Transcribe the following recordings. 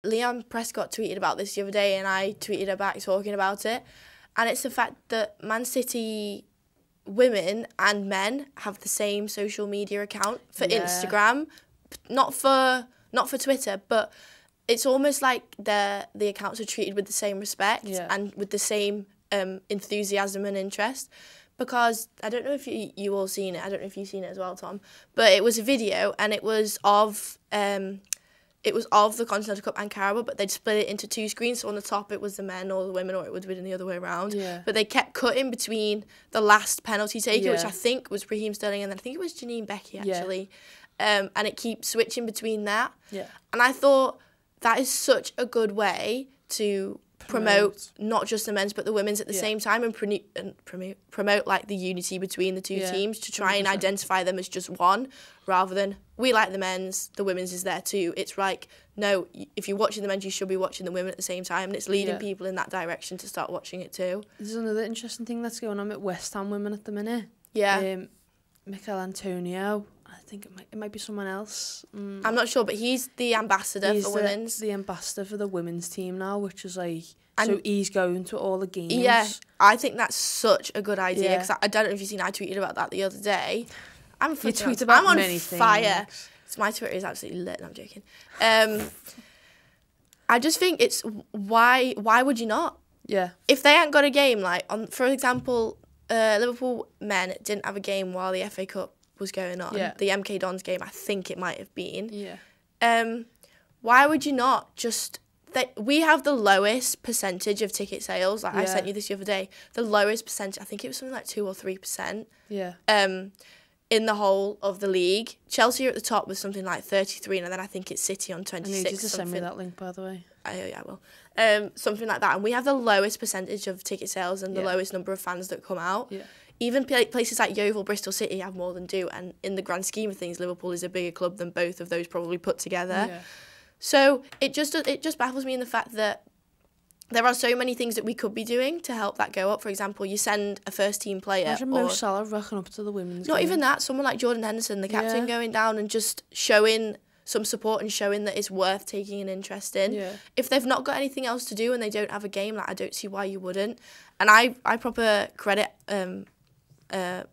Leon Prescott tweeted about this the other day, and I tweeted back talking about it. And it's the fact that Man City women and men have the same social media account for Instagram, not for Twitter, but it's almost like the accounts are treated with the same respect and with the same enthusiasm and interest. Because I don't know if you all seen it. I don't know if you've seen it as well, Tom. But it was a video, and it was of the Continental Cup and Carabao, but they'd split it into two screens. So on the top it was the men or the women, or it would have been the other way around. Yeah. But they kept cutting between the last penalty taker, which I think was Raheem Sterling, and then I think it was Janine Becky actually. And it keeps switching between that. Yeah. And I thought that is such a good way to promote not just the men's but the women's at the same time, and promote like the unity between the two teams, to try 100%. And identify them as just one, rather than we like the men's, the women's is there too. It's like, no, if you're watching the men's, you should be watching the women at the same time, and it's leading people in that direction to start watching it too. There's another interesting thing that's going on with West Ham women at the minute. Mikel Antonio, I think it might be someone else. I'm not sure, but he's the ambassador for women's. The ambassador for the women's team now, which is like, so he's going to all the games. Yeah, I think that's such a good idea, because I don't know if you've seen, I tweeted about that the other day. I'm on fire. So my Twitter is absolutely lit. No, I'm joking. I just think it's why would you not? Yeah. If they hadn't got a game, like for example, Liverpool men didn't have a game while the FA Cup was going on. Yeah. The MK Dons game, I think it might have been. Yeah. Why would you not just? We have the lowest percentage of ticket sales. Like I sent you this the other day. The lowest percentage, I think it was something like 2 or 3%. Yeah. In the whole of the league, Chelsea are at the top with something like 33, and then I think it's City on 26. I need you to send me that link, by the way. I will. Something like that, and we have the lowest percentage of ticket sales and the lowest number of fans that come out. Yeah. Even places like Yeovil, Bristol City have more than do, and in the grand scheme of things, Liverpool is a bigger club than both of those probably put together. Yeah. So it just baffles me in the fact that there are so many things that we could be doing to help that go up. For example, you send a first-team player. Imagine Mo Salah rocking up to the women's Not game. even that. Someone like Jordan Henderson, the captain, going down and just showing some support and showing that it's worth taking an interest in. Yeah. If they've not got anything else to do and they don't have a game, like I don't see why you wouldn't. And I proper credit Mikel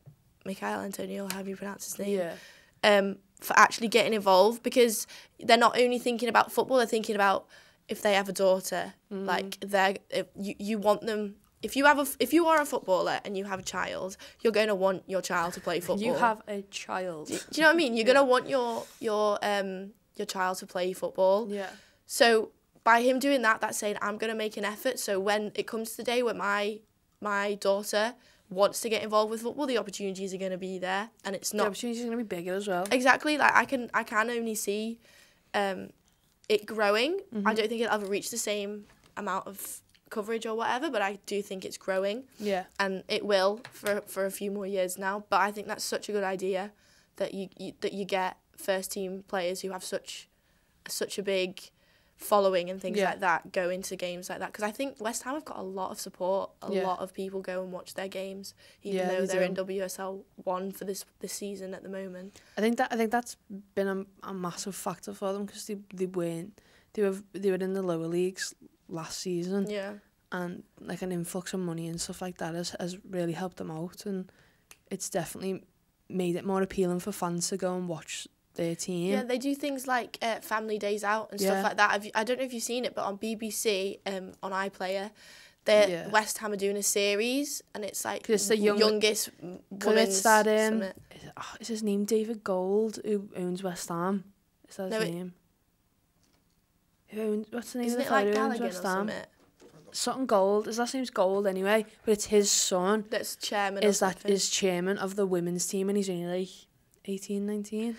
Antonio, how do you pronounce his name? Yeah. For actually getting involved, because they're not only thinking about football, they're thinking about if they have a daughter, like you want them. If you are a footballer and you have a child, you're going to want your child to play football. You have a child. Do you know what I mean? You're going to want your child to play football. Yeah. So by him doing that, that's saying I'm going to make an effort. So when it comes to the day where my daughter wants to get involved with football, the opportunities are going to be there, and it's not. The opportunities are going to be bigger as well. Exactly. Like I can only see it growing. I don't think it'll ever reach the same amount of coverage or whatever, but I do think it's growing. Yeah. And it will for a few more years now. But I think that's such a good idea that you get first team players who have such a big following and things like that go into games like that, because I think West Ham have got a lot of support. A lot of people go and watch their games, even though they're in WSL 1 for this season at the moment. I think that's been a massive factor for them, because they were in the lower leagues last season. Yeah. And like an influx of money and stuff like that has really helped them out, and it's definitely made it more appealing for fans to go and watch their team. Yeah, they do things like family days out and stuff like that. I don't know if you've seen it, but on BBC, on iPlayer, West Ham are doing a series, and it's like it's the youngest women's. It's that is his name David Gold, who owns West Ham? Is that his name? What's the name Isn't of the player who owns West Ham? Something Gold. His last name's Gold anyway, but it's his son. That's chairman. Is chairman of the women's team, and he's only like 18, 19.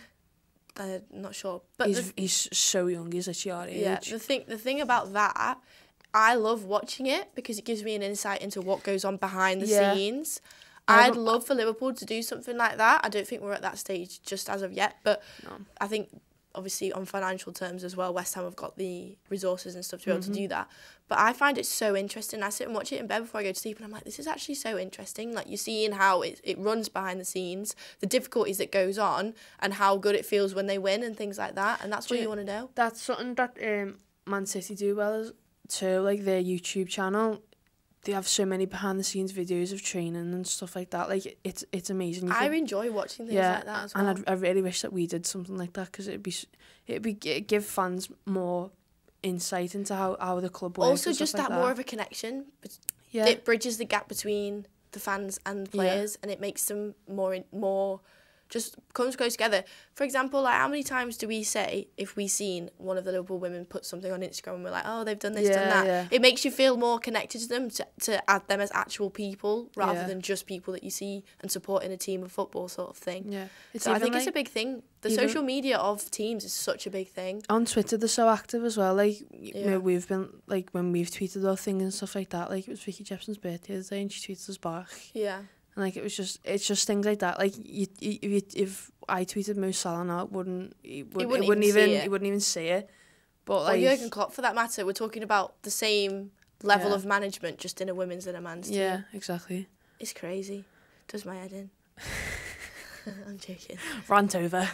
I'm not sure, but he's so young. He's at your age. Yeah, the thing about that, I love watching it because it gives me an insight into what goes on behind the scenes. I'd love for Liverpool to do something like that. I don't think we're at that stage just as of yet, but I think obviously on financial terms as well, West Ham have got the resources and stuff to be able to do that. But I find it so interesting. I sit and watch it in bed before I go to sleep, and I'm like, this is actually so interesting. Like, you're seeing how it runs behind the scenes, the difficulties that goes on, and how good it feels when they win and things like that. And that's what you want to know. That's something that Man City do well too, like their YouTube channel. They have so many behind the scenes videos of training and stuff like that. Like it's amazing. I enjoy watching things like that as well. And I really wish that we did something like that, because it'd give fans more insight into how the club works. Also, just like that more of a connection. It bridges the gap between the fans and the players, and it makes them more just comes close together. For example, like, how many times do we say, if we seen one of the Liverpool women put something on Instagram and we're like, oh, they've done this, done that. Yeah. It makes you feel more connected to them, to add them as actual people rather than just people that you see and support in a team of football sort of thing. Yeah. So I think it's a big thing. The social media of teams is such a big thing. On Twitter, they're so active as well. Like, you know, we've been, like, when we've tweeted our thing and stuff like that, like, it was Vicky Jepson's birthday the other day and she tweeted us back. Yeah. And like it's just things like that. Like if I tweeted Mo Salah now, he wouldn't even see it. But like, or Jurgen Klopp for that matter, we're talking about the same level of management, just in a women's and a man's team. Yeah, exactly. It's crazy. Does my head in. I'm joking. Rant over.